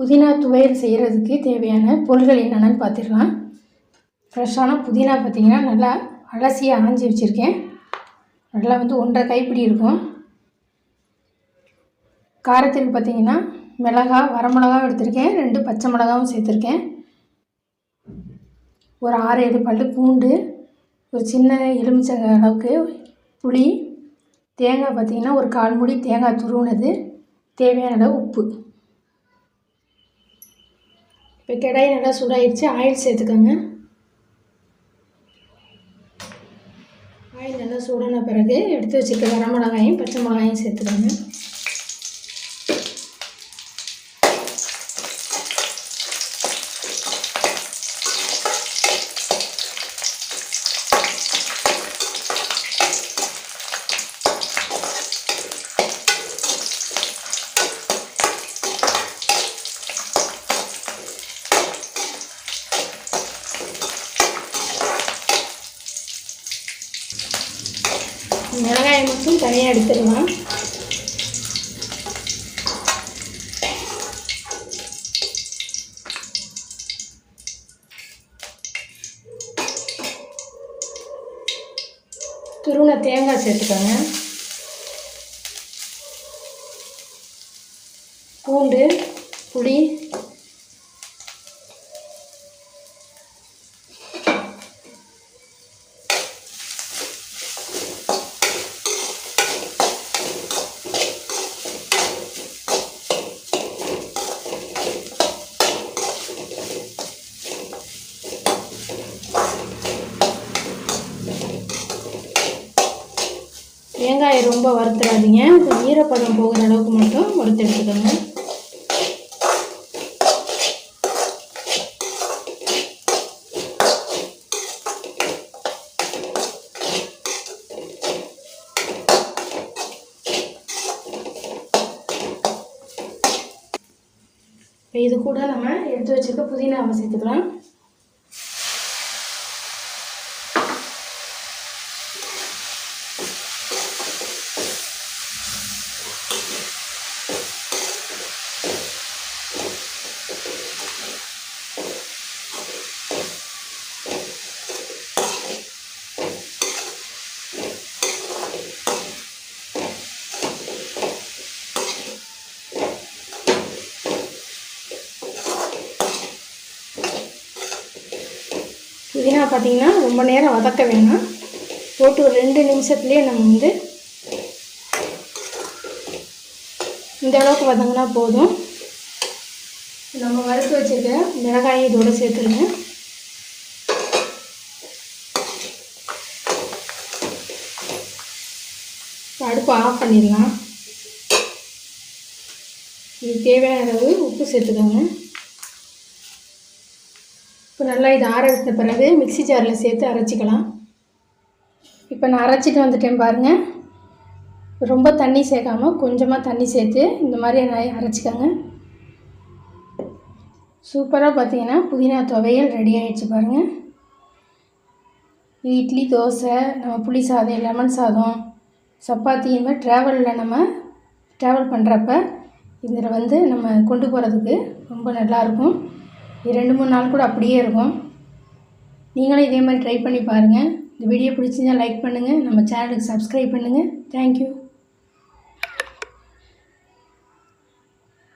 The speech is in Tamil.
புதினா துவையல் செய்கிறதுக்கு தேவையான பொருட்கள் என்னென்னு பார்த்துக்கலாம். ஃப்ரெஷ்ஷான புதினா பார்த்திங்கன்னா நல்லா அலசி ஆஞ்சி வச்சுருக்கேன். நல்லா 1.5 கைப்பிடி இருக்கும். காரத்துக்கு பார்த்திங்கன்னா மிளகாய், வரமிளகாவும் எடுத்திருக்கேன், 2 பச்சை மிளகாவும் சேர்த்துருக்கேன். ஒரு 6-7 பல் பூண்டு, ஒரு சின்ன எலுமிச்சை அளவுக்கு புளி, தேங்காய் பார்த்திங்கன்னா ஒரு 1/4 மூடி தேங்காய் துருவினது, தேவையான அளவு உப்பு. இப்போ கடாய் நல்லா சூடாகிடுச்சு. ஆயில் சேர்த்துக்கோங்க. ஆயில் நல்லா சூடான பிறகு எடுத்து வச்சுருக்க வரமிளகாயும் பச்சை மிளகாயும் சேர்த்துக்கோங்க. மிளகாயை மட்டும் தனியாக எடுத்துடலாம். துருவின தேங்காய் சேர்த்துக்கோங்க. பூண்டு, புளி, தேங்காயை ரொம்ப வறுத்துடாதீங்க. ஈரப்பதம் போகிற அளவுக்கு மட்டும் வறுத்து எடுத்துக்கோங்க. இப்போ இது கூட நம்ம எடுத்து வச்சுருக்க புதினாவை சேர்த்துக்கலாம். புதினா பார்த்திங்கன்னா ரொம்ப நேரம் வதக்க வேணாம். போட்டு ஒரு 2 நிமிஷத்துலேயே நம்ம இந்த அளவுக்கு வதங்கினா போதும். நம்ம வறுத்து வச்சுருக்க மிளகாயை இதோடு சேர்த்துருங்க. அடுப்பு ஆஃப் பண்ணிடலாம். இது தேவையான அளவு உப்பு சேர்த்துக்கோங்க. இப்போ நல்லா இது ஆற வைத்த பிறகு மிக்ஸி ஜாரில் சேர்த்து அரைச்சிக்கலாம். இப்போ நான் அரைச்சிட்டு வந்துட்டேன் பாருங்கள். ரொம்ப தண்ணி சேர்க்காமல் கொஞ்சமாக தண்ணி சேர்த்து இந்த மாதிரி அரைச்சிக்கோங்க. சூப்பராக பார்த்தீங்கன்னா புதினா துவையல் ரெடி ஆகிடுச்சு பாருங்கள். இது இட்லி, தோசை, நம்ம புளி சாதம், லெமன் சாதம், சப்பாத்தி, இந்த மாதிரி ட்ராவல் பண்ணுறப்ப இதில் நம்ம கொண்டு போகிறதுக்கு ரொம்ப நல்லாயிருக்கும். இது 2-3 நாள் கூட அப்படியே இருக்கும். நீங்களும் இதே மாதிரி ட்ரை பண்ணி பாருங்கள். இந்த வீடியோ பிடிச்சிருந்தால் லைக் பண்ணுங்கள். நம்ம சேனலுக்கு சப்ஸ்கிரைப் பண்ணுங்கள். தேங்க்யூ.